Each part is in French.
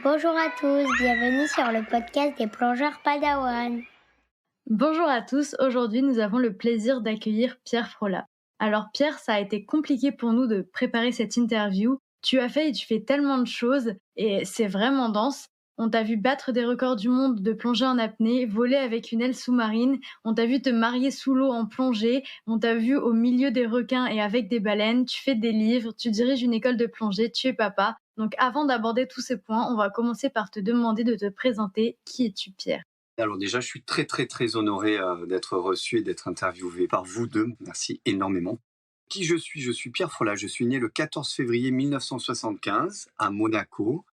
Bonjour à tous, bienvenue sur le podcast des plongeurs Padawan. Bonjour à tous, aujourd'hui nous avons le plaisir d'accueillir Pierre Frola. Alors Pierre, ça a été compliqué pour nous de préparer cette interview. Tu as fait et tu fais tellement de choses et c'est vraiment dense. On t'a vu battre des records du monde de plongée en apnée, voler avec une aile sous-marine, on t'a vu te marier sous l'eau en plongée, on t'a vu au milieu des requins et avec des baleines, tu fais des livres, tu diriges une école de plongée, tu es papa. Donc avant d'aborder tous ces points, on va commencer par te demander de te présenter. Qui es-tu Pierre ? Alors déjà, je suis très très très honoré d'être reçu et d'être interviewé par vous deux. Merci énormément. Qui je suis? Je suis Pierre Frola. Je suis né le 14 février 1975 à Monaco.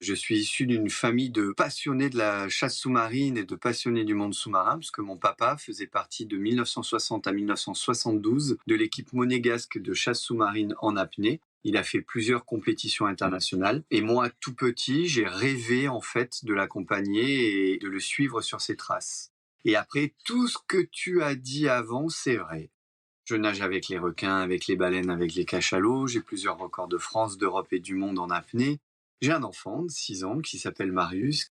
Je suis issu d'une famille de passionnés de la chasse sous-marine et de passionnés du monde sous-marin, parce que mon papa faisait partie de 1960 à 1972 de l'équipe monégasque de chasse sous-marine en apnée. Il a fait plusieurs compétitions internationales. Et moi, tout petit, j'ai rêvé en fait de l'accompagner et de le suivre sur ses traces. Et après, tout ce que tu as dit avant, c'est vrai. Je nage avec les requins, avec les baleines, avec les cachalots. J'ai plusieurs records de France, d'Europe et du monde en apnée. J'ai un enfant de 6 ans qui s'appelle Marius.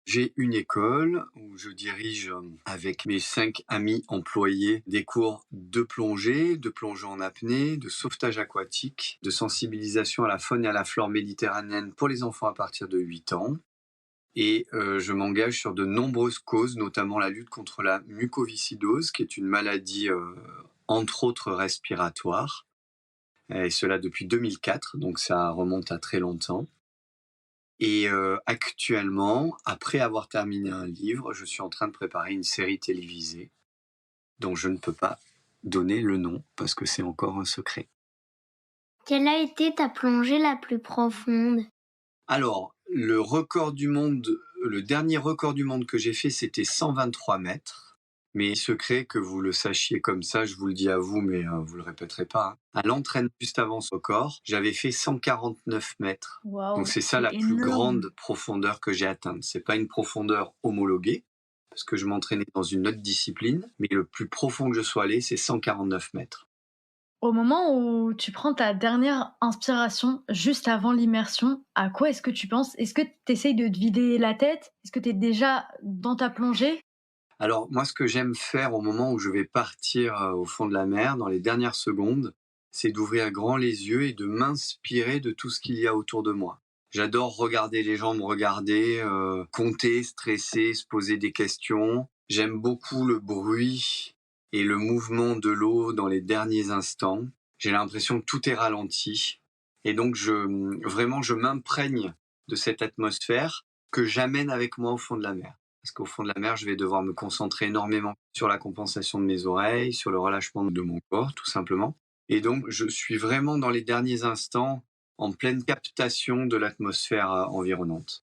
J'ai une école où je dirige avec mes 5 amis employés des cours de plongée en apnée, de sauvetage aquatique, de sensibilisation à la faune et à la flore méditerranéenne pour les enfants à partir de 8 ans. Et je m'engage sur de nombreuses causes, notamment la lutte contre la mucoviscidose, qui est une maladie entre autres respiratoire, et cela depuis 2004, donc ça remonte à très longtemps. Et actuellement, après avoir terminé un livre, je suis en train de préparer une série télévisée dont je ne peux pas donner le nom parce que c'est encore un secret. Quelle a été ta plongée la plus profonde? Alors, le dernier record du monde que j'ai fait, c'était 123 mètres. Mais secret, que vous le sachiez comme ça, je vous le dis à vous, mais vous le répéterez pas. À l'entraînement juste avant ce record, j'avais fait 149 mètres. Waouh, Donc c'est ça la plus grande profondeur que j'ai atteinte. C'est pas une profondeur homologuée, parce que je m'entraînais dans une autre discipline, mais le plus profond que je sois allé, c'est 149 mètres. Au moment où tu prends ta dernière inspiration, juste avant l'immersion, à quoi est-ce que tu penses? Est-ce que tu essayes de te vider la tête? Est-ce que tu es déjà dans ta plongée? Alors moi, ce que j'aime faire au moment où je vais partir au fond de la mer, dans les dernières secondes, c'est d'ouvrir grand les yeux et de m'inspirer de tout ce qu'il y a autour de moi. J'adore regarder les gens me regarder, compter, stresser, se poser des questions. J'aime beaucoup le bruit et le mouvement de l'eau dans les derniers instants. J'ai l'impression que tout est ralenti. Et donc, vraiment, je m'imprègne de cette atmosphère que j'amène avec moi au fond de la mer. Parce qu'au fond de la mer, je vais devoir me concentrer énormément sur la compensation de mes oreilles, sur le relâchement de mon corps, tout simplement. Et donc, je suis vraiment dans les derniers instants en pleine captation de l'atmosphère environnante.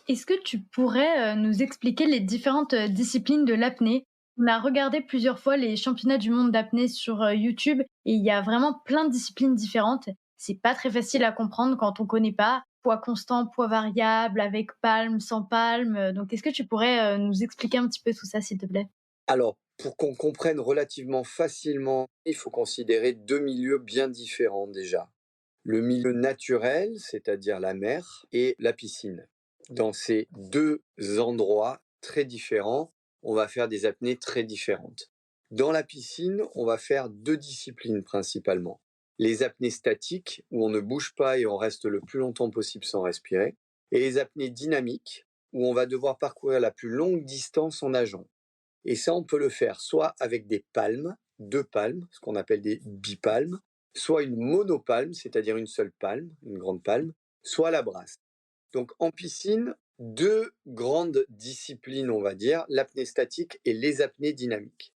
Est-ce que tu pourrais nous expliquer les différentes disciplines de l'apnée? On a regardé plusieurs fois les championnats du monde d'apnée sur YouTube et il y a vraiment plein de disciplines différentes. C'est pas très facile à comprendre quand on connaît pas. Poids constant, poids variable, avec palme, sans palme. Donc, est-ce que tu pourrais nous expliquer un petit peu tout ça, s'il te plaît? Alors, pour qu'on comprenne relativement facilement, il faut considérer deux milieux bien différents déjà. Le milieu naturel, c'est-à-dire la mer, et la piscine. Dans ces deux endroits très différents, on va faire des apnées très différentes. Dans la piscine, on va faire deux disciplines principalement. Les apnées statiques, où on ne bouge pas et on reste le plus longtemps possible sans respirer, et les apnées dynamiques, où on va devoir parcourir la plus longue distance en nageant. Et ça, on peut le faire soit avec des palmes, deux palmes, ce qu'on appelle des bipalmes, soit une monopalme, c'est-à-dire une seule palme, une grande palme, soit la brasse. Donc en piscine, deux grandes disciplines, on va dire, l'apnée statique et les apnées dynamiques.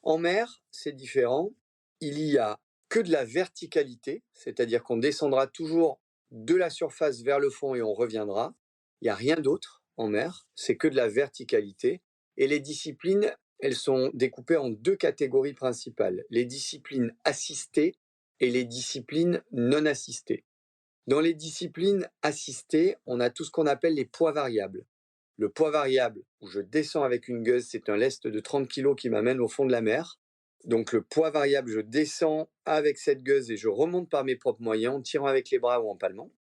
En mer, c'est différent. Il y a que de la verticalité, c'est-à-dire qu'on descendra toujours de la surface vers le fond et on reviendra. Il n'y a rien d'autre en mer, c'est que de la verticalité. Et les disciplines, elles sont découpées en deux catégories principales, les disciplines assistées et les disciplines non assistées. Dans les disciplines assistées, on a tout ce qu'on appelle les poids variables. Le poids variable, où je descends avec une gueuse, c'est un lest de 30 kg qui m'amène au fond de la mer. Donc le poids variable, je descends avec cette gueuse et je remonte par mes propres moyens en tirant avec les bras ou en palmant.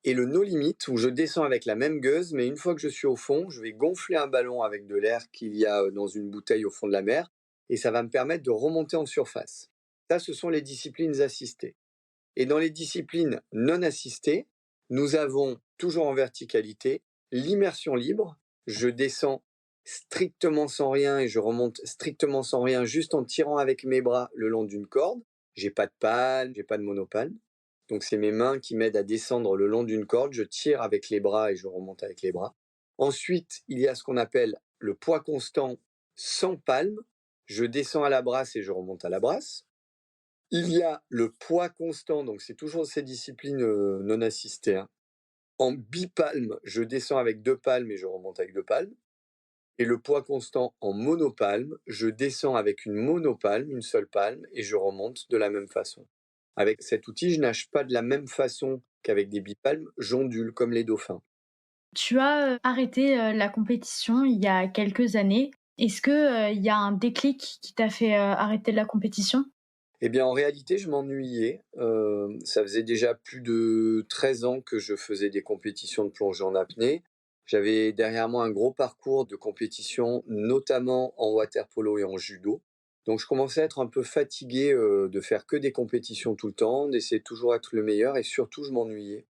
Et le no limit, où je descends avec la même gueuse, mais une fois que je suis au fond, je vais gonfler un ballon avec de l'air qu'il y a dans une bouteille au fond de la mer, et ça va me permettre de remonter en surface. Ça, ce sont les disciplines assistées. Et dans les disciplines non assistées, nous avons, toujours en verticalité, l'immersion libre. Je descends strictement sans rien et je remonte strictement sans rien, juste en tirant avec mes bras le long d'une corde. J'ai pas de palme, j'ai pas de monopalme. Donc c'est mes mains qui m'aident à descendre le long d'une corde. Je tire avec les bras et je remonte avec les bras. Ensuite, il y a ce qu'on appelle le poids constant sans palme. Je descends à la brasse et je remonte à la brasse. Il y a le poids constant, donc c'est toujours ces disciplines non assistées. Hein. En bipalme, je descends avec 2 palmes et je remonte avec 2 palmes. Et le poids constant en monopalme, je descends avec une monopalme, une seule palme, et je remonte de la même façon. Avec cet outil, je nage pas de la même façon qu'avec des bipalmes, j'ondule comme les dauphins. Tu as arrêté la compétition il y a quelques années. Est-ce que il y a un déclic qui t'a fait arrêter la compétition? Eh bien, en réalité, je m'ennuyais. Ça faisait déjà plus de 13 ans que je faisais des compétitions de plongée en apnée. J'avais derrière moi un gros parcours de compétition, notamment en water polo et en judo. Donc, je commençais à être un peu fatigué de faire que des compétitions tout le temps, d'essayer de toujours être le meilleur et surtout, je m'ennuyais.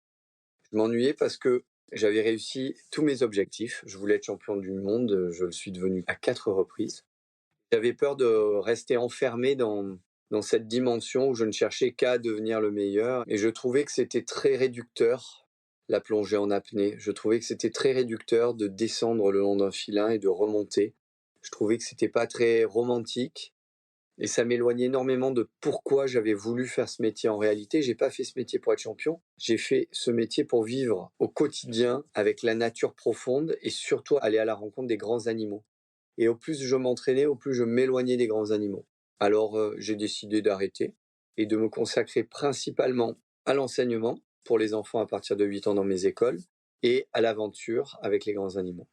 Je m'ennuyais parce que j'avais réussi tous mes objectifs. Je voulais être champion du monde, je le suis devenu à 4 reprises. J'avais peur de rester enfermé dans cette dimension où je ne cherchais qu'à devenir le meilleur. Et je trouvais que c'était très réducteur, la plongée en apnée. Je trouvais que c'était très réducteur de descendre le long d'un filin et de remonter. Je trouvais que c'était pas très romantique. Et ça m'éloignait énormément de pourquoi j'avais voulu faire ce métier. En réalité, j'ai pas fait ce métier pour être champion. J'ai fait ce métier pour vivre au quotidien avec la nature profonde et surtout aller à la rencontre des grands animaux. Et au plus je m'entraînais, au plus je m'éloignais des grands animaux. Alors j'ai décidé d'arrêter et de me consacrer principalement à l'enseignement pour les enfants à partir de 8 ans dans mes écoles et à l'aventure avec les grands animaux.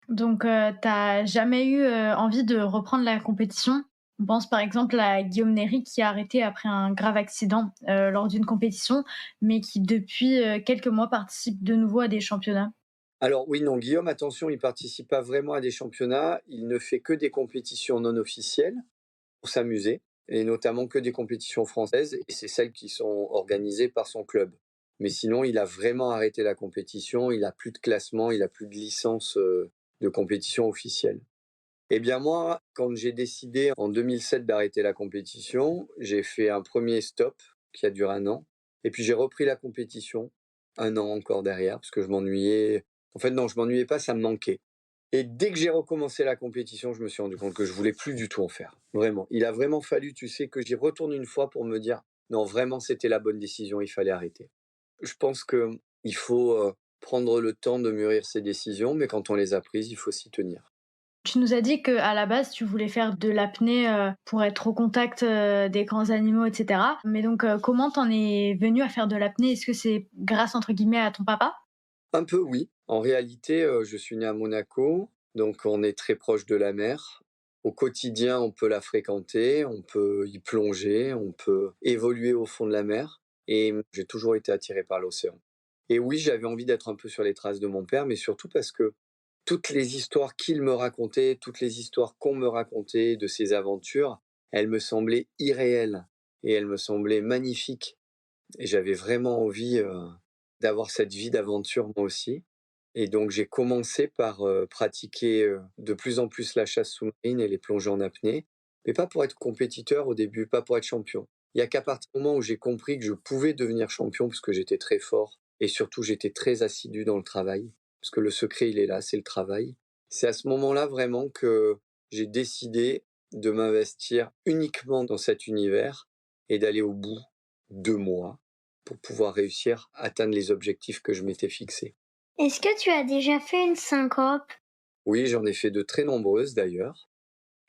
Donc tu jamais eu envie de reprendre la compétition? On pense par exemple à Guillaume Néry qui a arrêté après un grave accident lors d'une compétition, mais qui depuis quelques mois participe de nouveau à des championnats. Alors oui, non, Guillaume, attention, il participe pas vraiment à des championnats, il ne fait que des compétitions non officielles pour s'amuser, et notamment que des compétitions françaises, et c'est celles qui sont organisées par son club. Mais sinon, il a vraiment arrêté la compétition, il a plus de classement, il a plus de licence de compétition officielle. Eh bien moi, quand j'ai décidé en 2007 d'arrêter la compétition, j'ai fait un premier stop qui a duré 1 an, et puis j'ai repris la compétition 1 an encore derrière, parce que je m'ennuyais. En fait, non, je m'ennuyais pas, ça me manquait. Et dès que j'ai recommencé la compétition, je me suis rendu compte que je voulais plus du tout en faire. Vraiment. Il a vraiment fallu, tu sais, que j'y retourne une fois pour me dire, non, vraiment, c'était la bonne décision, il fallait arrêter. Je pense que il faut prendre le temps de mûrir ses décisions, mais quand on les a prises, il faut s'y tenir. Tu nous as dit qu'à la base, tu voulais faire de l'apnée pour être au contact des grands animaux, etc. Mais donc, comment t'en es venu à faire de l'apnée? Est-ce que c'est grâce, entre guillemets, à ton papa? Un peu, oui. En réalité, je suis né à Monaco, donc on est très proche de la mer. Au quotidien, on peut la fréquenter, on peut y plonger, on peut évoluer au fond de la mer. Et j'ai toujours été attiré par l'océan. Et oui, j'avais envie d'être un peu sur les traces de mon père, mais surtout parce que toutes les histoires qu'il me racontait, toutes les histoires qu'on me racontait de ses aventures, elles me semblaient irréelles et elles me semblaient magnifiques. Et j'avais vraiment envie d'avoir cette vie d'aventure moi aussi. Et donc j'ai commencé par pratiquer de plus en plus la chasse sous-marine et les plongées en apnée, mais pas pour être compétiteur au début, pas pour être champion. Il y a qu'à partir du moment où j'ai compris que je pouvais devenir champion, parce que j'étais très fort, et surtout j'étais très assidu dans le travail, parce que le secret il est là, c'est le travail. C'est à ce moment-là vraiment que j'ai décidé de m'investir uniquement dans cet univers et d'aller au bout de moi pour pouvoir réussir à atteindre les objectifs que je m'étais fixés. Est-ce que tu as déjà fait une syncope? Oui, j'en ai fait de très nombreuses d'ailleurs.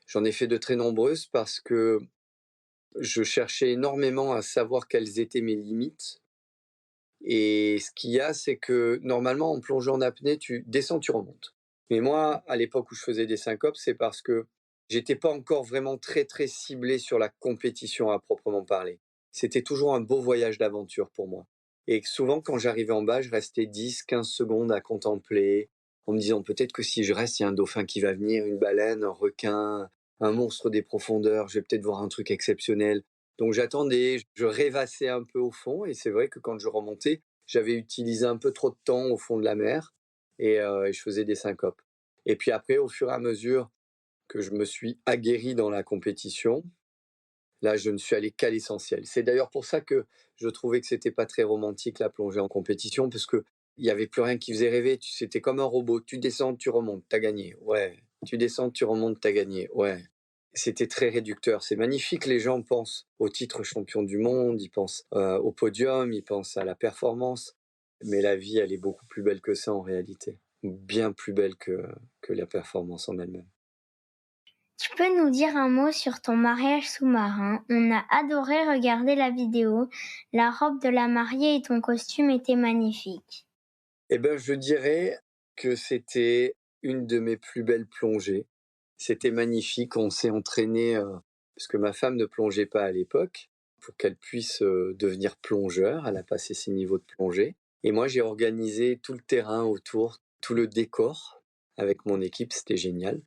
J'en ai fait de très nombreuses parce que je cherchais énormément à savoir quelles étaient mes limites. Et ce qu'il y a, c'est que normalement, en plongeant en apnée, tu descends, tu remontes. Mais moi, à l'époque où je faisais des syncopes, c'est parce que J'étais pas encore vraiment très, très ciblé sur la compétition à proprement parler. C'était toujours un beau voyage d'aventure pour moi. Et souvent, quand j'arrivais en bas, je restais 10, 15 secondes à contempler, en me disant peut-être que si je reste, il y a un dauphin qui va venir, une baleine, un requin, un monstre des profondeurs, je vais peut-être voir un truc exceptionnel. Donc j'attendais, je rêvassais un peu au fond, et c'est vrai que quand je remontais, j'avais utilisé un peu trop de temps au fond de la mer, et je faisais des syncopes. Et puis après, au fur et à mesure que je me suis aguerri dans la compétition, là, je ne suis allé qu'à l'essentiel. C'est d'ailleurs pour ça que je trouvais que c'était pas très romantique la plongée en compétition, parce que il y avait plus rien qui faisait rêver. C'était comme un robot. Tu descends, tu remontes, t'as gagné. Ouais. Tu descends, tu remontes, t'as gagné. Ouais. C'était très réducteur. C'est magnifique. Les gens pensent au titre champion du monde, ils pensent au podium, ils pensent à la performance. Mais la vie, elle est beaucoup plus belle que ça en réalité. Bien plus belle que la performance en elle-même. Tu peux nous dire un mot sur ton mariage sous-marin? On a adoré regarder la vidéo. La robe de la mariée et ton costume étaient magnifiques. Eh ben, je dirais que c'était une de mes plus belles plongées. C'était magnifique. On s'est entraîné, parce que ma femme ne plongeait pas à l'époque, pour qu'elle puisse devenir plongeur. Elle a passé ses niveaux de plongée. Et moi, j'ai organisé tout le terrain autour, tout le décor avec mon équipe. C'était génial.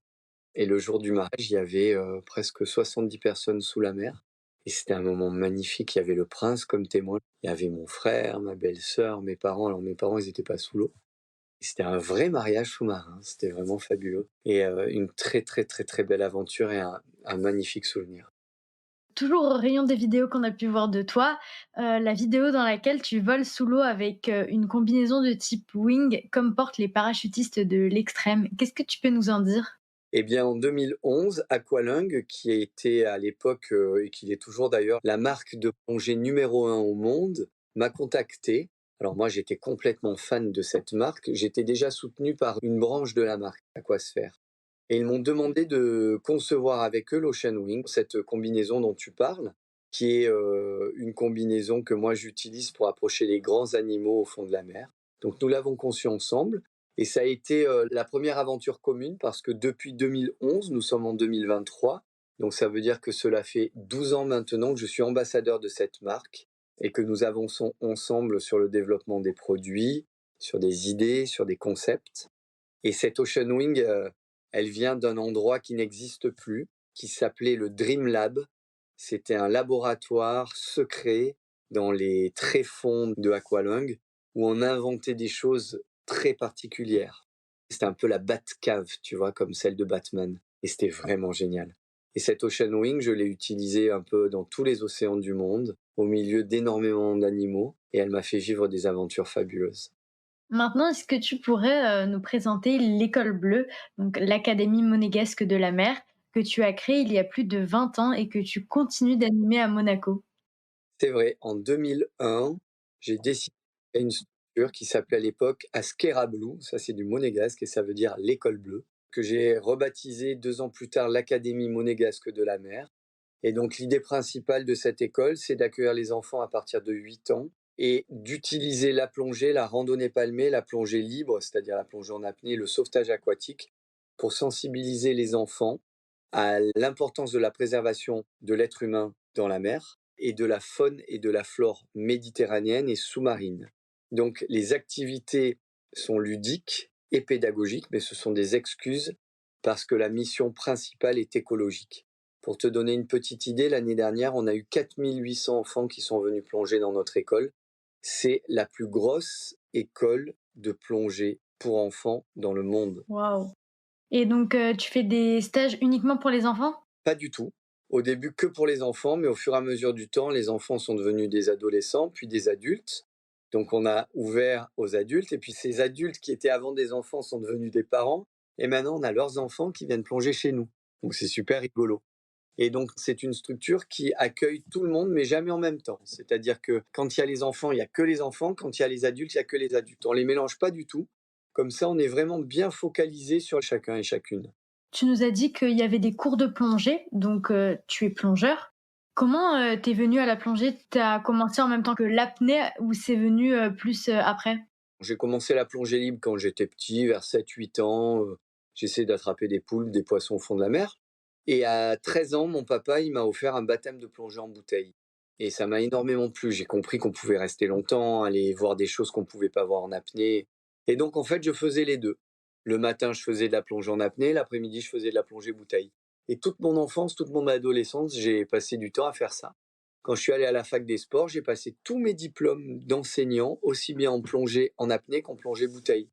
Et le jour du mariage, il y avait presque 70 personnes sous la mer. Et c'était un moment magnifique. Il y avait le prince comme témoin. Il y avait mon frère, ma belle-sœur, mes parents. Alors mes parents, ils n'étaient pas sous l'eau. Et c'était un vrai mariage sous-marin. C'était vraiment fabuleux. Et une très, très, très, très belle aventure et un magnifique souvenir. Toujours au rayon des vidéos qu'on a pu voir de toi, la vidéo dans laquelle tu voles sous l'eau avec, une combinaison de type wing comme portent les parachutistes de l'extrême. Qu'est-ce que tu peux nous en dire? Eh bien, en 2011, Aqualung, qui était à l'époque, et qui est toujours d'ailleurs, la marque de plongée numéro 1 au monde, m'a contacté. Alors moi, j'étais complètement fan de cette marque. J'étais déjà soutenu par une branche de la marque, Aquasphere. Et ils m'ont demandé de concevoir avec eux l'Ocean Wing, cette combinaison dont tu parles, qui est une combinaison que moi j'utilise pour approcher les grands animaux au fond de la mer. Donc nous l'avons conçue ensemble. Et ça a été la première aventure commune parce que depuis 2011, nous sommes en 2023. Donc ça veut dire que cela fait 12 ans maintenant que je suis ambassadeur de cette marque et que nous avançons ensemble sur le développement des produits, sur des idées, sur des concepts. Et cette Ocean Wing, elle vient d'un endroit qui n'existe plus, qui s'appelait le Dream Lab. C'était un laboratoire secret dans les tréfonds de Aqualung où on inventait des choses très particulières. C'était un peu la Batcave, tu vois, comme celle de Batman. Et c'était vraiment génial. Et cette Ocean Wing, je l'ai utilisée un peu dans tous les océans du monde, au milieu d'énormément d'animaux, et elle m'a fait vivre des aventures fabuleuses. Maintenant, est-ce que tu pourrais, nous présenter l'École bleue, donc l'académie monégasque de la mer, que tu as créée il y a plus de 20 ans et que tu continues d'animer à Monaco? C'est vrai, en 2001, j'ai décidé de créer une structure qui s'appelait à l'époque Askera Blue, ça c'est du monégasque et ça veut dire l'école bleue, que j'ai rebaptisé 2 ans plus tard l'Académie monégasque de la mer. Et donc l'idée principale de cette école, c'est d'accueillir les enfants à partir de 8 ans et d'utiliser la plongée, la randonnée palmée, la plongée libre, c'est-à-dire la plongée en apnée, le sauvetage aquatique, pour sensibiliser les enfants à l'importance de la préservation de l'être humain dans la mer et de la faune et de la flore méditerranéenne et sous-marine. Donc les activités sont ludiques et pédagogiques, mais ce sont des excuses parce que la mission principale est écologique. Pour te donner une petite idée, l'année dernière, on a eu 4800 enfants qui sont venus plonger dans notre école. C'est la plus grosse école de plongée pour enfants dans le monde. Waouh! Et donc, tu fais des stages uniquement pour les enfants? Pas du tout. Au début, que pour les enfants, mais au fur et à mesure du temps, les enfants sont devenus des adolescents, puis des adultes. Donc on a ouvert aux adultes, et puis ces adultes qui étaient avant des enfants sont devenus des parents, et maintenant on a leurs enfants qui viennent plonger chez nous. Donc c'est super rigolo. Et donc c'est une structure qui accueille tout le monde, mais jamais en même temps. C'est-à-dire que quand il y a les enfants, il n'y a que les enfants, quand il y a les adultes, il n'y a que les adultes. On ne les mélange pas du tout. Comme ça, on est vraiment bien focalisé sur chacun et chacune. Tu nous as dit qu'il y avait des cours de plongée, donc tu es plongeur. Comment, tu venu à la plongée? Tu as commencé en même temps que l'apnée ou c'est venu, plus, après? J'ai commencé la plongée libre quand j'étais petit, vers 7-8 ans. J'essayais d'attraper des poules, des poissons au fond de la mer. Et à 13 ans, mon papa, il m'a offert un baptême de plongée en bouteille. Et ça m'a énormément plu. J'ai compris qu'on pouvait rester longtemps, aller voir des choses qu'on ne pouvait pas voir en apnée. Et donc, en fait, je faisais les deux. Le matin, je faisais de la plongée en apnée. L'après-midi, je faisais de la plongée bouteille. Et toute mon enfance, toute mon adolescence, j'ai passé du temps à faire ça. Quand je suis allé à la fac des sports, j'ai passé tous mes diplômes d'enseignant, aussi bien en plongée en apnée qu'en plongée bouteille.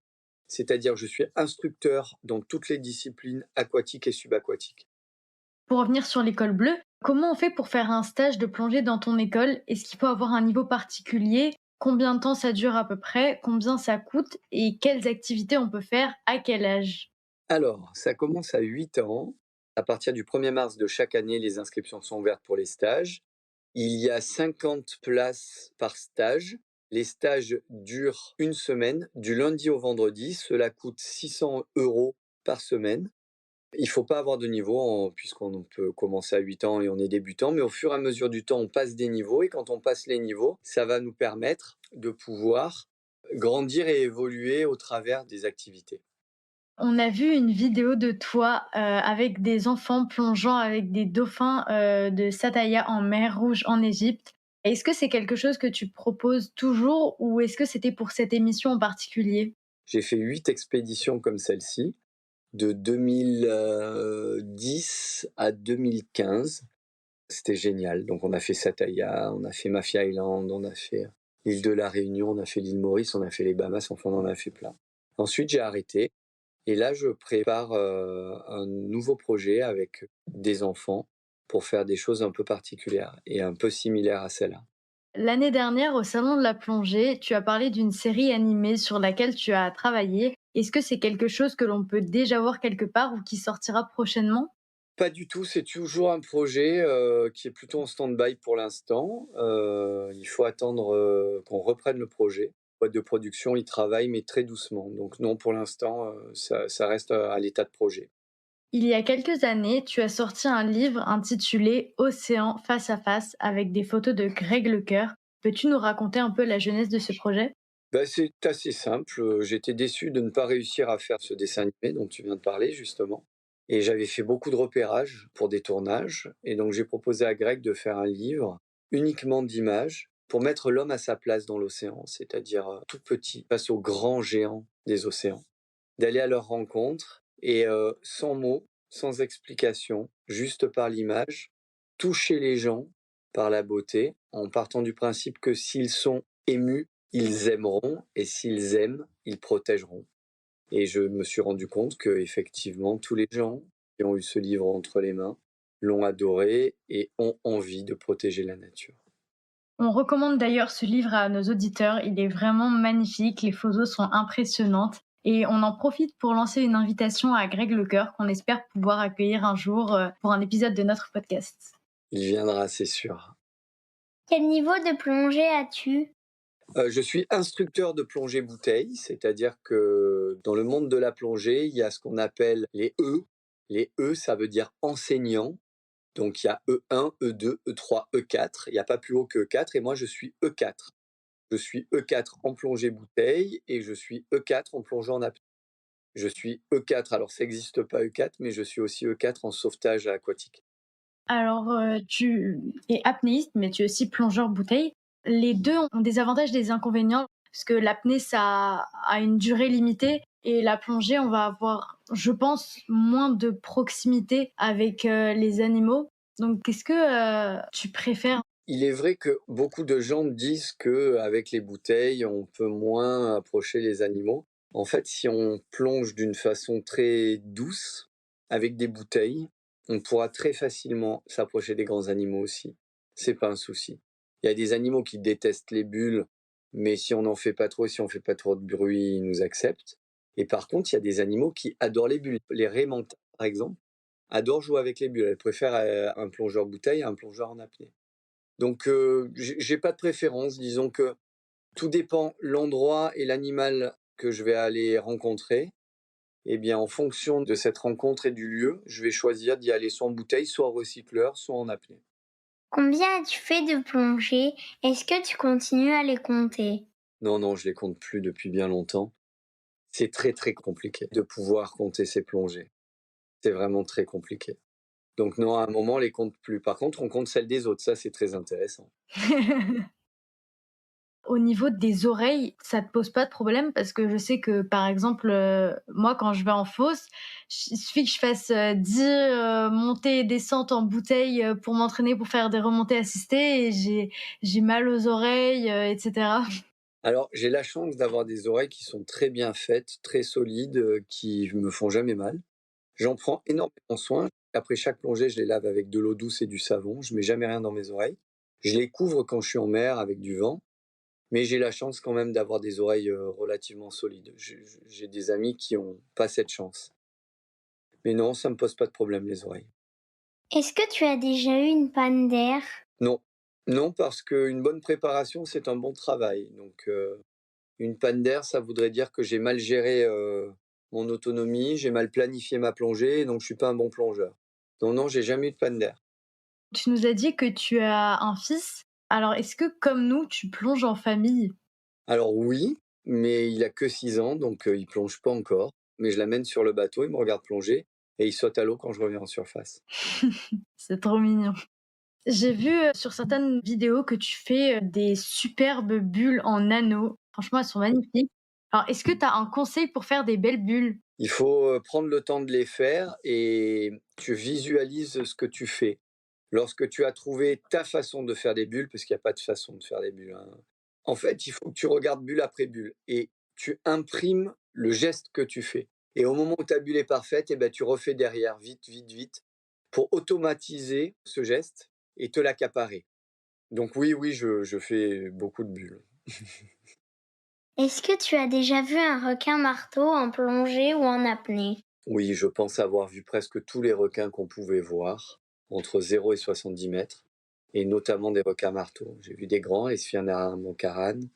C'est-à-dire que je suis instructeur dans toutes les disciplines aquatiques et subaquatiques. Pour revenir sur l'école bleue, comment on fait pour faire un stage de plongée dans ton école? Est-ce qu'il faut avoir un niveau particulier? Combien de temps ça dure à peu près? Combien ça coûte? Et quelles activités on peut faire? À quel âge? Alors, ça commence à 8 ans. À partir du 1er mars de chaque année, les inscriptions sont ouvertes pour les stages. Il y a 50 places par stage. Les stages durent une semaine, du lundi au vendredi. Cela coûte 600 € par semaine. Il ne faut pas avoir de niveau, puisqu'on peut commencer à 8 ans et on est débutant, mais au fur et à mesure du temps, on passe des niveaux. Et quand on passe les niveaux, ça va nous permettre de pouvoir grandir et évoluer au travers des activités. On a vu une vidéo de toi avec des enfants plongeant avec des dauphins de Sataya en mer Rouge en Égypte. Est-ce que c'est quelque chose que tu proposes toujours ou est-ce que c'était pour cette émission en particulier? J'ai fait 8 expéditions comme celle-ci, de 2010 à 2015. C'était génial. Donc on a fait Sataya, on a fait Mafia Island, on a fait l'île de la Réunion, on a fait l'île Maurice, on a fait les Bahamas, enfin on en a fait plein. Ensuite j'ai arrêté et là je prépare un nouveau projet avec des enfants pour faire des choses un peu particulières et un peu similaires à celle-là. L'année dernière, au Salon de la plongée, tu as parlé d'une série animée sur laquelle tu as travaillé. Est-ce que c'est quelque chose que l'on peut déjà voir quelque part ou qui sortira prochainement? Pas du tout, c'est toujours un projet qui est plutôt en stand-by pour l'instant. Il faut attendre qu'on reprenne le projet. La boîte de production, ils travaillent, mais très doucement. Donc non, pour l'instant, ça reste à l'état de projet. Il y a quelques années, tu as sorti un livre intitulé Océan face à face avec des photos de Greg Lecoeur. Peux-tu nous raconter un peu la jeunesse de ce projet? Bah, c'est assez simple. J'étais déçu de ne pas réussir à faire ce dessin animé dont tu viens de parler, justement. Et j'avais fait beaucoup de repérages pour des tournages. Et donc j'ai proposé à Greg de faire un livre uniquement d'images pour mettre l'homme à sa place dans l'océan, c'est-à-dire tout petit face aux grands géants des océans, d'aller à leur rencontre et sans mots, sans explication, juste par l'image, toucher les gens par la beauté, en partant du principe que s'ils sont émus, ils aimeront, et s'ils aiment, ils protégeront. Et je me suis rendu compte que effectivement, tous les gens qui ont eu ce livre entre les mains l'ont adoré et ont envie de protéger la nature. On recommande d'ailleurs ce livre à nos auditeurs. Il est vraiment magnifique, les photos sont impressionnantes. Et on en profite pour lancer une invitation à Greg Lecoeur qu'on espère pouvoir accueillir un jour pour un épisode de notre podcast. Il viendra, c'est sûr. Quel niveau de plongée as-tu? Je suis instructeur de plongée bouteille, c'est-à-dire que dans le monde de la plongée, il y a ce qu'on appelle les E. Les E, ça veut dire enseignant. Donc il y a E1, E2, E3, E4. Il n'y a pas plus haut que E4 et moi je suis E4. Je suis E4 en plongée bouteille et je suis E4 en plongeant en apnée. Je suis E4, alors ça n'existe pas E4, mais je suis aussi E4 en sauvetage aquatique. Alors, tu es apnéiste, mais tu es aussi plongeur bouteille. Les 2 ont des avantages, des inconvénients, parce que l'apnée, ça a une durée limitée et la plongée, on va avoir, je pense, moins de proximité avec, les animaux. Donc qu'est-ce que, tu préfères? Il est vrai que beaucoup de gens disent qu'avec les bouteilles, on peut moins approcher les animaux. En fait, si on plonge d'une façon très douce avec des bouteilles, on pourra très facilement s'approcher des grands animaux aussi. C'est pas un souci. Il y a des animaux qui détestent les bulles, mais si on n'en fait pas trop, si on fait pas trop de bruit, ils nous acceptent. Et par contre, il y a des animaux qui adorent les bulles. Les raies mentales, par exemple, adorent jouer avec les bulles. Elles préfèrent un plongeur bouteille à un plongeur en apnée. Donc, j'ai pas de préférence. Disons que tout dépend l'endroit et l'animal que je vais aller rencontrer. Et bien, en fonction de cette rencontre et du lieu, je vais choisir d'y aller soit en bouteille, soit en recycleur, soit en apnée. Combien as-tu fait de plongées? Est-ce que tu continues à les compter? Non, non, je les compte plus depuis bien longtemps. C'est très, très compliqué de pouvoir compter ces plongées. C'est vraiment très compliqué. Donc non, à un moment, on les compte plus. Par contre, on compte celles des autres. Ça, c'est très intéressant. Au niveau des oreilles, ça te pose pas de problème? Parce que je sais que, par exemple, moi, quand je vais en fosse, il suffit que je fasse 10 montées et descentes en bouteille pour m'entraîner, pour faire des remontées assistées et j'ai mal aux oreilles, etc. Alors, j'ai la chance d'avoir des oreilles qui sont très bien faites, très solides, qui me font jamais mal. J'en prends énormément soin. Après chaque plongée, je les lave avec de l'eau douce et du savon. Je mets jamais rien dans mes oreilles. Je les couvre quand je suis en mer avec du vent. Mais j'ai la chance quand même d'avoir des oreilles relativement solides. J'ai des amis qui n'ont pas cette chance. Mais non, ça me pose pas de problème, les oreilles. Est-ce que tu as déjà eu une panne d'air? Non. Non, parce qu'une bonne préparation, c'est un bon travail. Donc, une panne d'air, ça voudrait dire que j'ai mal géré mon autonomie, j'ai mal planifié ma plongée, donc je suis pas un bon plongeur. Non, non, j'ai jamais eu de panne d'air. Tu nous as dit que tu as un fils. Alors, est-ce que, comme nous, tu plonges en famille? Alors oui, mais il a que 6 ans, donc il plonge pas encore. Mais je l'amène sur le bateau, il me regarde plonger, et il saute à l'eau quand je reviens en surface. C'est trop mignon. J'ai vu sur certaines vidéos que tu fais des superbes bulles en anneaux. Franchement, elles sont magnifiques. Alors, est-ce que tu as un conseil pour faire des belles bulles? Il faut prendre le temps de les faire et tu visualises ce que tu fais. Lorsque tu as trouvé ta façon de faire des bulles, parce qu'il n'y a pas de façon de faire des bulles, hein. En fait, il faut que tu regardes bulle après bulle et tu imprimes le geste que tu fais. Et au moment où ta bulle est parfaite, eh ben, tu refais derrière, vite, vite, vite, pour automatiser ce geste et te l'accaparer. Donc oui, oui, je fais beaucoup de bulles. Est-ce que tu as déjà vu un requin marteau en plongée ou en apnée? Oui, je pense avoir vu presque tous les requins qu'on pouvait voir, entre 0 et 70 mètres, et notamment des requins marteaux. J'ai vu des grands, les Sphyrnara moncarane,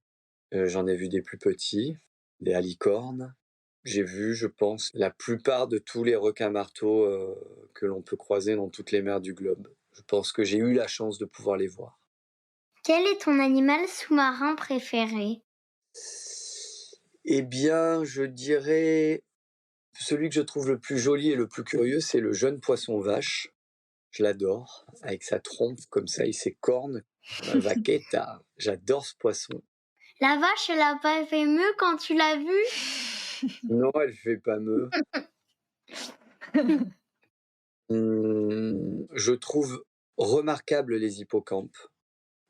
j'en ai vu des plus petits, des halicornes. J'ai vu, je pense, la plupart de tous les requins marteaux que l'on peut croiser dans toutes les mers du globe. Je pense que j'ai eu la chance de pouvoir les voir. Quel est ton animal sous-marin préféré? Eh bien, je dirais, celui que je trouve le plus joli et le plus curieux, c'est le jeune poisson vache. Je l'adore, avec sa trompe comme ça et ses cornes. Vaqueta, j'adore ce poisson. La vache, elle a pas fait mieux quand tu l'as vue? Non, elle fait pas meu. Je trouve remarquables les hippocampes.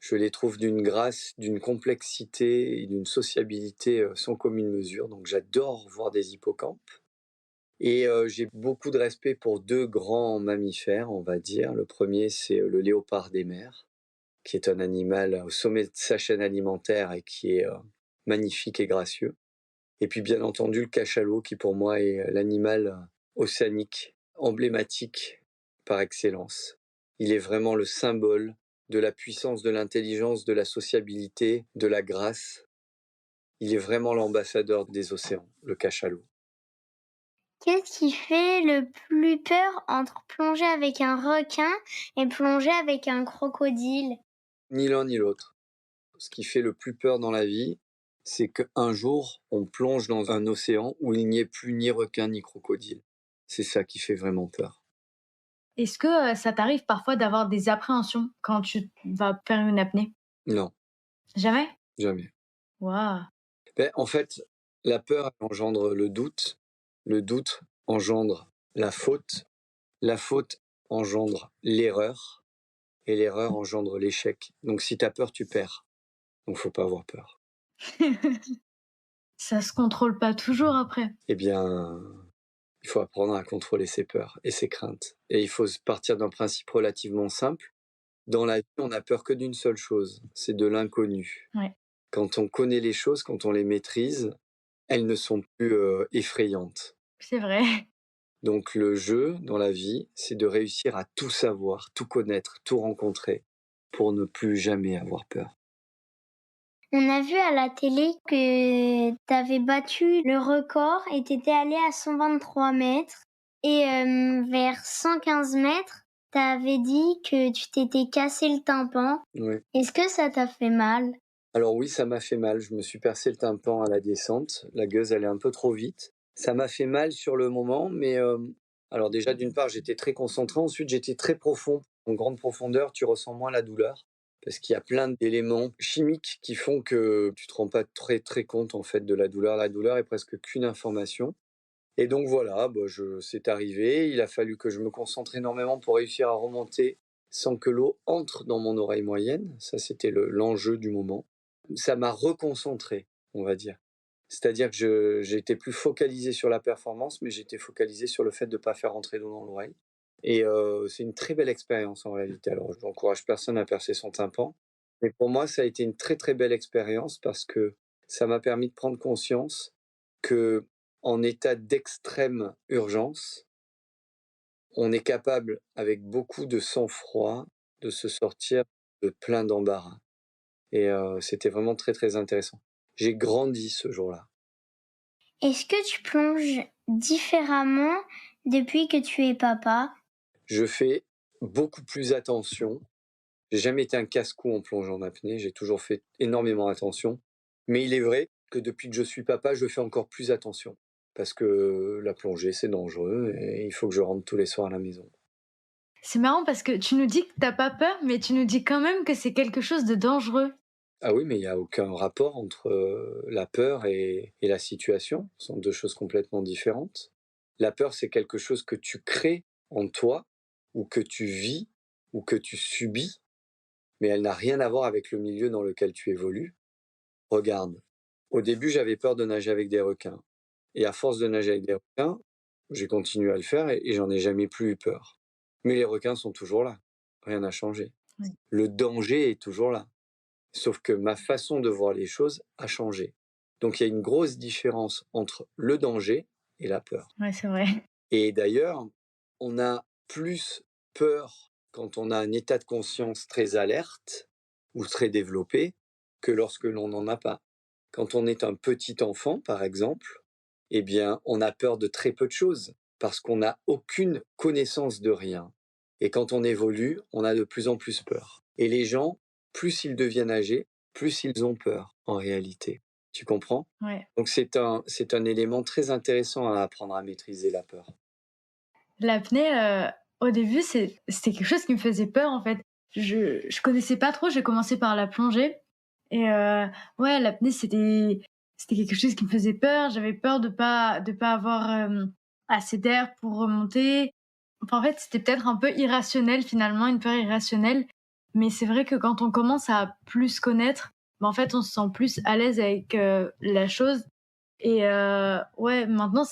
Je les trouve d'une grâce, d'une complexité et d'une sociabilité sans commune mesure. Donc j'adore voir des hippocampes. Et j'ai beaucoup de respect pour deux grands mammifères, on va dire. Le premier, c'est le léopard des mers, qui est un animal au sommet de sa chaîne alimentaire et qui est magnifique et gracieux. Et puis bien entendu le cachalot, qui pour moi est l'animal océanique emblématique par excellence. Il est vraiment le symbole de la puissance, de l'intelligence, de la sociabilité, de la grâce. Il est vraiment l'ambassadeur des océans, le cachalot. Qu'est-ce qui fait le plus peur entre plonger avec un requin et plonger avec un crocodile? Ni l'un ni l'autre. Ce qui fait le plus peur dans la vie, c'est qu'un jour, on plonge dans un océan où il n'y ait plus ni requin ni crocodile. C'est ça qui fait vraiment peur. Est-ce que ça t'arrive parfois d'avoir des appréhensions quand tu vas faire une apnée? Non, Jamais? jamais. Waouh! En fait, la peur engendre le doute engendre la faute engendre l'erreur, et l'erreur engendre l'échec. Donc si tu as peur, tu perds. Donc faut pas avoir peur. Ça se contrôle pas toujours après. Eh bien, il faut apprendre à contrôler ses peurs et ses craintes. Et il faut partir d'un principe relativement simple. Dans la vie, on n'a peur que d'une seule chose, c'est de l'inconnu. Ouais. Quand on connaît les choses, quand on les maîtrise, elles ne sont plus effrayantes. C'est vrai. Donc le jeu dans la vie, c'est de réussir à tout savoir, tout connaître, tout rencontrer, pour ne plus jamais avoir peur. On a vu à la télé que tu avais battu le record et tu étais allé à 123 mètres. Et vers 115 mètres, tu avais dit que tu t'étais cassé le tympan. Oui. Est-ce que ça t'a fait mal? Alors oui, ça m'a fait mal. Je me suis percé le tympan à la descente. La gueuse allait un peu trop vite. Ça m'a fait mal sur le moment, mais Alors déjà, d'une part, j'étais très concentré. Ensuite, j'étais très profond. En grande profondeur, tu ressens moins la douleur parce qu'il y a plein d'éléments chimiques qui font que tu te rends pas très très compte en fait de la douleur. La douleur est presque qu'une information. Et donc voilà, c'est arrivé. Il a fallu que je me concentre énormément pour réussir à remonter sans que l'eau entre dans mon oreille moyenne. Ça, c'était l'enjeu du moment. Ça m'a reconcentré, on va dire. C'est-à-dire que j'étais plus focalisé sur la performance, mais j'étais focalisé sur le fait de ne pas faire rentrer d'eau dans l'oreille. Et c'est une très belle expérience en réalité. Alors, je n'encourage personne à percer son tympan. Mais pour moi, ça a été une très très belle expérience parce que ça m'a permis de prendre conscience que en état d'extrême urgence, on est capable, avec beaucoup de sang-froid, de se sortir de plein d'embarras. Et c'était vraiment très très intéressant. J'ai grandi ce jour-là. Est-ce que tu plonges différemment depuis que tu es papa? Je fais beaucoup plus attention. J'ai jamais été un casse-cou en plongeant en apnée. J'ai toujours fait énormément attention. Mais il est vrai que depuis que je suis papa, je fais encore plus attention. Parce que la plongée, c'est dangereux et il faut que je rentre tous les soirs à la maison. C'est marrant parce que tu nous dis que t'as pas peur, mais tu nous dis quand même que c'est quelque chose de dangereux. Ah oui, mais il n'y a aucun rapport entre la peur et la situation. Ce sont deux choses complètement différentes. La peur, c'est quelque chose que tu crées en toi, ou que tu vis, ou que tu subis, mais elle n'a rien à voir avec le milieu dans lequel tu évolues. Regarde, au début, j'avais peur de nager avec des requins. Et à force de nager avec des requins, j'ai continué à le faire et j'en ai jamais plus eu peur. Mais les requins sont toujours là. Rien n'a changé. Oui. Le danger est toujours là. Sauf que ma façon de voir les choses a changé. Donc il y a une grosse différence entre le danger et la peur. Ouais, c'est vrai. Et d'ailleurs, on a plus peur quand on a un état de conscience très alerte ou très développé que lorsque l'on n'en a pas. Quand on est un petit enfant, par exemple, eh bien, on a peur de très peu de choses parce qu'on n'a aucune connaissance de rien. Et quand on évolue, on a de plus en plus peur. Et les gens, plus ils deviennent âgés, plus ils ont peur, en réalité. Tu comprends ? Ouais. Donc c'est un élément très intéressant à apprendre à maîtriser la peur. L'apnée, au début, c'était quelque chose qui me faisait peur, en fait. Je connaissais pas trop, j'ai commencé par la plongée et ouais, l'apnée, c'était quelque chose qui me faisait peur. J'avais peur de pas avoir, assez d'air pour remonter. Enfin, en fait, c'était peut-être un peu irrationnel, finalement, une peur irrationnelle. Mais c'est vrai que quand on commence à plus connaître, bah, en fait, on se sent plus à l'aise avec, la chose et ouais, maintenant,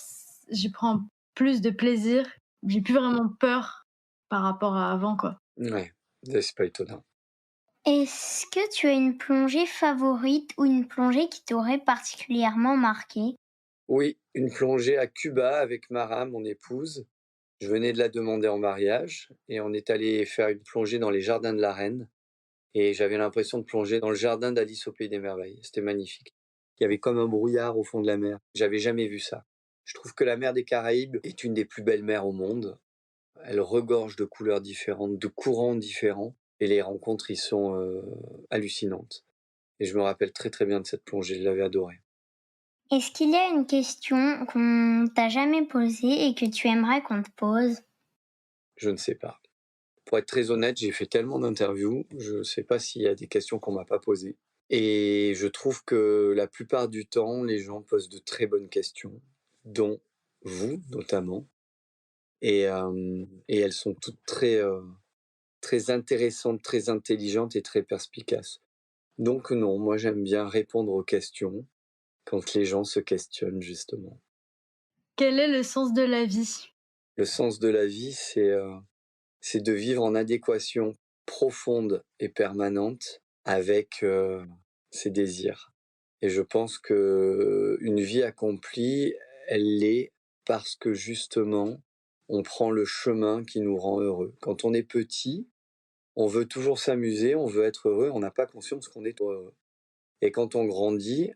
j'y prends plus de plaisir. J'ai plus vraiment peur par rapport à avant, quoi. Ouais, c'est pas étonnant. Est-ce que tu as une plongée favorite ou une plongée qui t'aurait particulièrement marqué? Oui, une plongée à Cuba avec Mara, mon épouse. Je venais de la demander en mariage et on est allé faire une plongée dans les jardins de la Reine. Et j'avais l'impression de plonger dans le jardin d'Alice au Pays des Merveilles. C'était magnifique. Il y avait comme un brouillard au fond de la mer. J'avais jamais vu ça. Je trouve que la mer des Caraïbes est une des plus belles mers au monde. Elle regorge de couleurs différentes, de courants différents. Et les rencontres y sont hallucinantes. Et je me rappelle très très bien de cette plongée. Je l'avais adorée. Est-ce qu'il y a une question qu'on t'a jamais posée et que tu aimerais qu'on te pose? Je ne sais pas. Pour être très honnête, j'ai fait tellement d'interviews, je ne sais pas s'il y a des questions qu'on m'a pas posées. Et je trouve que la plupart du temps, les gens posent de très bonnes questions, dont vous notamment. Et elles sont toutes très intéressantes, très intelligentes et très perspicaces. Donc non, moi j'aime bien répondre aux questions quand les gens se questionnent justement. Quel est le sens de la vie? Le sens de la vie, c'est de vivre en adéquation profonde et permanente avec ses désirs. Et je pense que une vie accomplie, elle l'est parce que justement, on prend le chemin qui nous rend heureux. Quand on est petit, on veut toujours s'amuser, on veut être heureux, on n'a pas conscience qu'on est heureux. Et quand on grandit,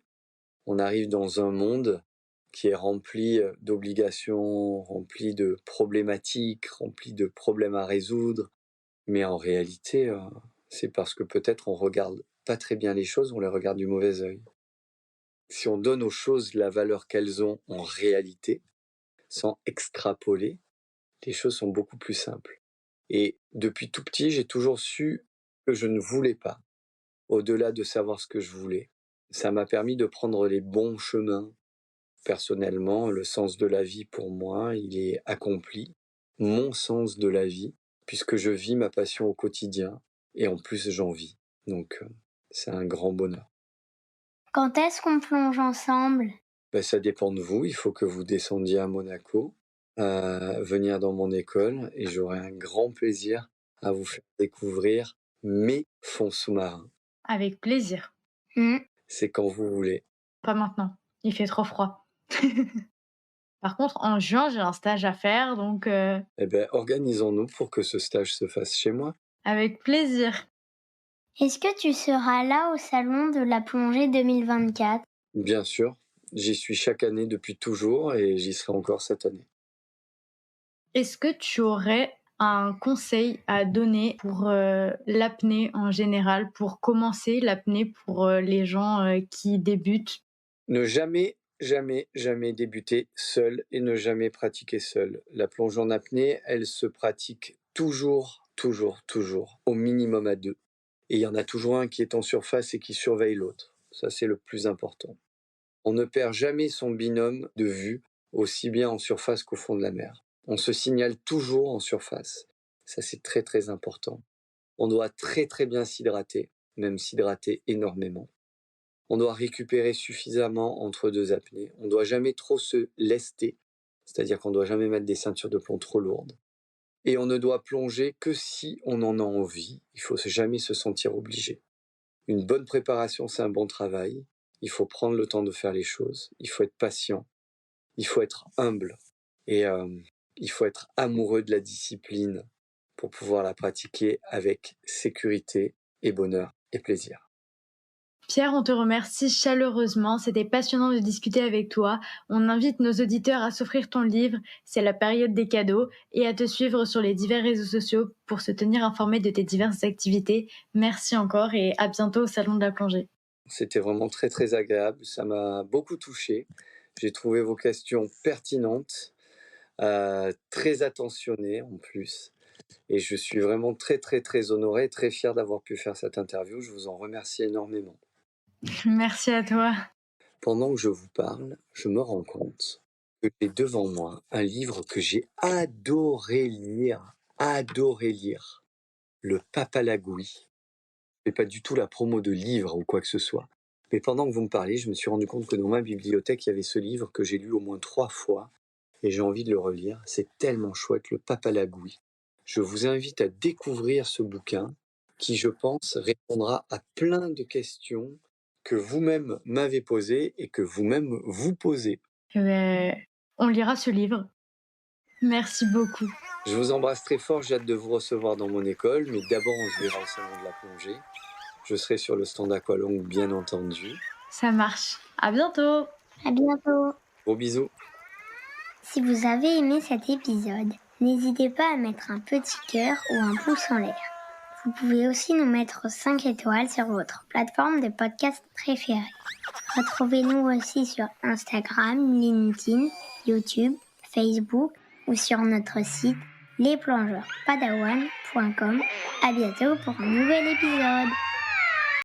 on arrive dans un monde qui est rempli d'obligations, rempli de problématiques, rempli de problèmes à résoudre. Mais en réalité, c'est parce que peut-être on regarde pas très bien les choses, on les regarde du mauvais œil. Si on donne aux choses la valeur qu'elles ont en réalité, sans extrapoler, Les choses sont beaucoup plus simples. Et depuis tout petit, j'ai toujours su que je ne voulais pas, au-delà de savoir ce que je voulais. Ça m'a permis de prendre les bons chemins. Personnellement, le sens de la vie pour moi, il est accompli. Mon sens de la vie, puisque je vis ma passion au quotidien, et en plus j'en vis. Donc c'est un grand bonheur. Quand est-ce qu'on plonge ensemble? Ça dépend de vous, il faut que vous descendiez à Monaco, venir dans mon école, et j'aurai un grand plaisir à vous faire découvrir mes fonds sous-marins. Avec plaisir. C'est quand vous voulez. Pas maintenant, il fait trop froid. Par contre, en juin, j'ai un stage à faire, donc Organisons-nous pour que ce stage se fasse chez moi. avec plaisir. Est-ce que tu seras là au salon de la plongée 2024? Bien sûr, j'y suis chaque année depuis toujours et j'y serai encore cette année. Est-ce que tu aurais un conseil à donner pour l'apnée en général, pour commencer l'apnée pour les gens qui débutent? Ne jamais débuter seul et ne jamais pratiquer seul. La plongée en apnée, elle se pratique toujours, au minimum à 2. Et il y en a toujours un qui est en surface et qui surveille l'autre. Ça, c'est le plus important. On ne perd jamais son binôme de vue, aussi bien en surface qu'au fond de la mer. On se signale toujours en surface. Ça, c'est très, très important. On doit très, très bien s'hydrater, même s'hydrater énormément. On doit récupérer suffisamment entre 2 apnées. On ne doit jamais trop se lester, c'est-à-dire qu'on ne doit jamais mettre des ceintures de plomb trop lourdes. Et on ne doit plonger que si on en a envie. Il ne faut jamais se sentir obligé. Une bonne préparation, c'est un bon travail. Il faut prendre le temps de faire les choses. Il faut être patient. Il faut être humble. Et il faut être amoureux de la discipline pour pouvoir la pratiquer avec sécurité et bonheur et plaisir. Pierre, on te remercie chaleureusement. C'était passionnant de discuter avec toi. On invite nos auditeurs à s'offrir ton livre, c'est la période des cadeaux, et à te suivre sur les divers réseaux sociaux pour se tenir informé de tes diverses activités. Merci encore et à bientôt au Salon de la plongée. C'était vraiment très très agréable. Ça m'a beaucoup touché. J'ai trouvé vos questions pertinentes, très attentionnées en plus. Et je suis vraiment très très très honoré, très fier d'avoir pu faire cette interview. Je vous en remercie énormément. Merci à toi. Pendant que je vous parle, je me rends compte que j'ai devant moi un livre que j'ai adoré lire. Le Papalagouille. Je fais pas du tout la promo de livres ou quoi que ce soit. Mais pendant que vous me parlez, je me suis rendu compte que dans ma bibliothèque, il y avait ce livre que j'ai lu au moins 3 fois. Et j'ai envie de le relire. C'est tellement chouette, le Papalagouille. Je vous invite à découvrir ce bouquin qui, je pense, répondra à plein de questions que vous-même m'avez posées et que vous-même vous posez. On lira ce livre. Merci beaucoup. Je vous embrasse très fort, j'ai hâte de vous recevoir dans mon école, mais d'abord on se verra au salon de la plongée. Je serai sur le stand Aqualong, bien entendu. Ça marche. À bientôt. À bientôt. Gros bisous. Si vous avez aimé cet épisode, n'hésitez pas à mettre un petit cœur ou un pouce en l'air. Vous pouvez aussi nous mettre 5 étoiles sur votre plateforme de podcast préférée. Retrouvez-nous aussi sur Instagram, LinkedIn, YouTube, Facebook ou sur notre site lesplongeurspadawan.com. À bientôt pour un nouvel épisode.